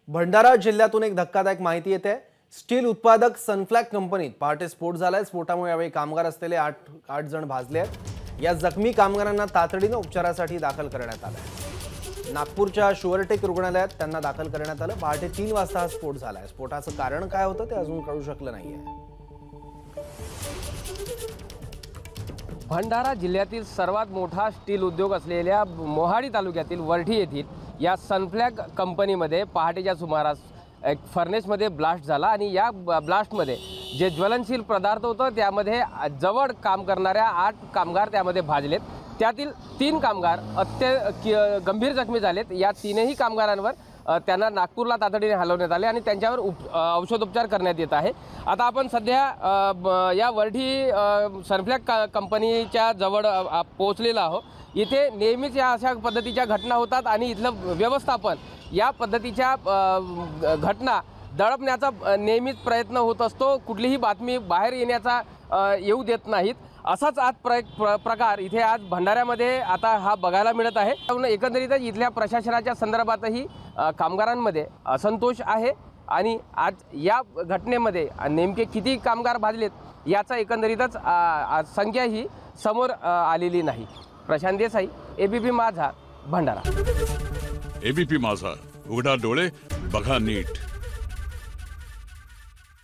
भंडारा जिल्ह्यातून एक धक्कादायक माहिती येते। स्टील उत्पादक सनफ्लॅग कंपनीत पहाटे स्फोट झालाय। स्फोटामुळे यावेळी कामगार असलेले आठ जण भाजले आहेत। या जखमी कामगारांना तातडीने उपचारासाठी दाखल करण्यात आलंय। नागपूरच्या शुअरटेक रुग्णालयात त्यांना दाखल करण्यात आलं। पहाटे 3 वाजता हा स्फोट झालाय। स्फोटाचं कारण काय होतं ते अजून कळू शकलं नाहीये। भंडारा जिल्ह्यातील सर्वात मोठा स्टील उद्योग असलेल्या मोहाडी तालुक्यातील वरठी येथील या सनफ्लॅग कंपनीमध्ये पहाटेच्या सुमारास एक फर्नेसमध्ये ब्लास्ट झाला आणि या ब्लास्टमध्ये जे ज्वलनशील पदार्थ होतं त्यामध्ये जवळ काम करणाऱ्या 8 कामगार त्यामध्ये भाजलेत। त्यातील 3 कामगार गंभीर जखमी झालेत। या 3ही कामगारांवर त्यांना नागपूरला तातडीने हलवण्यात आले आणि त्यांच्यावर औषधोपचार करण्यात येत आहे। आता आपण सध्या या वरठी सनफ्लॅग कंपनीच्या जवळ पोहोचलेलो आहोत। इथे नेहमीच या अशा पद्धतीच्या घटना होतात आणि इथलं व्यवस्थापन या पद्धतीच्या घटना दडपण्याचा नेहमीच प्रयत्न होत असतो। कुठलीही बातमी बाहेर येऊ देत नाहीत। असाच आज प्रकार इथे आज भंडाऱ्यामध्ये आता हा बघायला मिळत आहे। एकंदरीतच इथल्या प्रशासनाच्या संदर्भातही कामगारांमध्ये असंतोष आहे आणि आज या घटनेमध्ये नेमके किती कामगार भाजलेत याचा एकंदरीतच संख्या ही समोर आलेली नाही। प्रशांत देसाई, एबीपी माझा, भंडारा। एबीपी माझा, उघडा डोळे बघा नीट।